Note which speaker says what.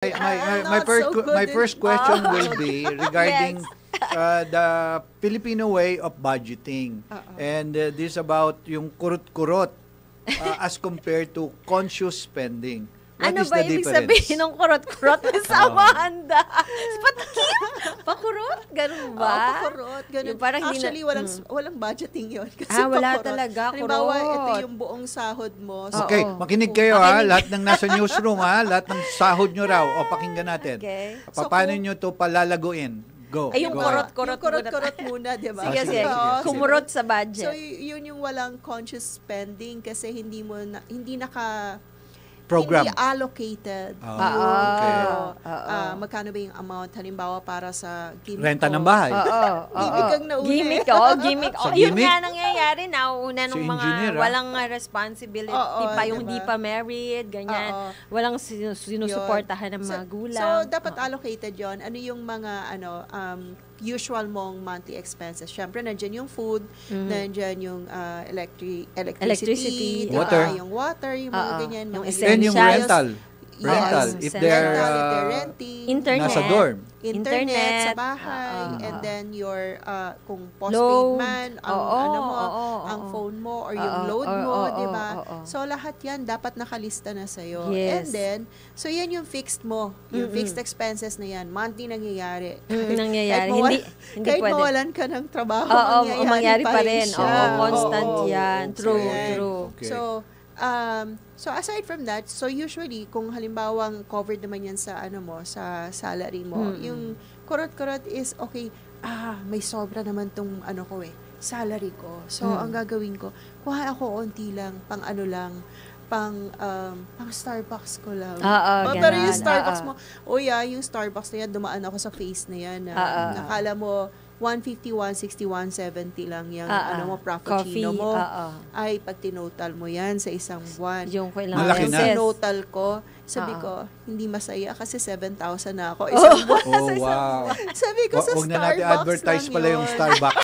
Speaker 1: My
Speaker 2: Not so good
Speaker 1: my
Speaker 2: in-
Speaker 1: first question will be regarding
Speaker 3: Yes.
Speaker 1: the Filipino way of budgeting. And this about yung kurot-kurot as compared to conscious spending. What
Speaker 3: Ano
Speaker 1: is
Speaker 3: ba
Speaker 1: the
Speaker 3: ibig
Speaker 1: difference?
Speaker 3: sabihin ng kurot-kurot sa Amanda? Patakip? Pakurot? Ganun ba?
Speaker 2: Pakurot, ganun.
Speaker 3: Yung parang hindi na-
Speaker 2: Actually, walang budgeting yun. Kasi
Speaker 3: wala
Speaker 2: pakurot.
Speaker 3: talaga,
Speaker 2: Halimbawa,
Speaker 3: kurot.
Speaker 2: ito yung buong sahod mo. So,
Speaker 1: Okay, makinig kayo lahat ng nasa newsroom lahat ng sahod nyo raw. O pakinggan natin.
Speaker 3: Okay.
Speaker 1: Paano nyo to palalaguin? Go.
Speaker 3: Ay, yung
Speaker 1: Go.
Speaker 3: kurot-kurot.
Speaker 2: yung kurot-kurot muna, di ba?
Speaker 3: Sige, sige.
Speaker 2: Oo,
Speaker 3: Kumurot sa
Speaker 2: So,
Speaker 3: budget.
Speaker 2: yun yung walang conscious spending kasi hindi
Speaker 1: Program.
Speaker 2: hindi allocated.
Speaker 1: Okay.
Speaker 2: Magkano ba yung amount? Halimbawa, para sa gimmick
Speaker 1: Renta
Speaker 2: ko.
Speaker 1: ng bahay.
Speaker 2: Gimmick ang nauna.
Speaker 3: Gimmick.
Speaker 1: Sa
Speaker 3: Yun
Speaker 1: gimmick?
Speaker 3: nga nangyayari na una
Speaker 1: Si
Speaker 3: nung
Speaker 1: engineer,
Speaker 3: mga walang responsibility pa, yung
Speaker 2: diba?
Speaker 3: di pa married, ganyan.
Speaker 2: Oo.
Speaker 3: Walang sinusuportahan ng mga gulang.
Speaker 2: So, dapat allocated yon. Ano yung mga usual mong monthly expenses? Syempre, nandyan yung food, nandyan yung electricity, diba?
Speaker 1: Water.
Speaker 2: Yung water, yung mga ganyan.
Speaker 3: Yung
Speaker 2: mga
Speaker 1: Then yung
Speaker 3: Essentials.
Speaker 1: rental. Rental.
Speaker 3: Yes,
Speaker 1: If they're
Speaker 2: rental, if they're renting.
Speaker 3: Internet.
Speaker 1: nasa dorm.
Speaker 2: Internet sa bahay, and then your kung postpaid
Speaker 3: Load.
Speaker 2: man, ang phone mo or yung load mo, di ba? So lahat 'yan dapat nakalista na sa iyo.
Speaker 3: Yes.
Speaker 2: And then so 'yan yung fixed mo, yung fixed expenses na 'yan, monthly nangyayari.
Speaker 3: Nangyayari. Hindi
Speaker 2: kahit
Speaker 3: pwede.
Speaker 2: mawalan ka ng trabaho,
Speaker 3: mangyari pa rin.
Speaker 2: siya.
Speaker 3: Constant yan.
Speaker 1: Okay.
Speaker 3: True,
Speaker 2: Yan.
Speaker 3: true.
Speaker 1: Okay.
Speaker 2: So aside from that, so usually kung halimbawang covered naman yan sa sa salary mo, yung kurot-kurot is okay, may sobra naman tong salary ko. So ang gagawin ko, kuha ako onti lang, pang Starbucks ko lang. Pero yung Starbucks mo, yung Starbucks na yan, dumaan ako sa face na yan. Nakala mo, 150, 160, 170 lang yung frappuccino
Speaker 3: Coffee,
Speaker 2: mo. Ay, pag tinotal mo yan sa isang buwan.
Speaker 3: Yung kailangan.
Speaker 1: Malaki na.
Speaker 2: Tinotal ko, sabi ko, hindi masaya kasi 7,000 na ako isang buwan.
Speaker 1: Oh, wow.
Speaker 2: Sabi ko sa
Speaker 1: Huwag na natin
Speaker 2: Starbucks
Speaker 1: advertise
Speaker 2: lang
Speaker 1: pala yung
Speaker 2: yun.
Speaker 1: Starbucks.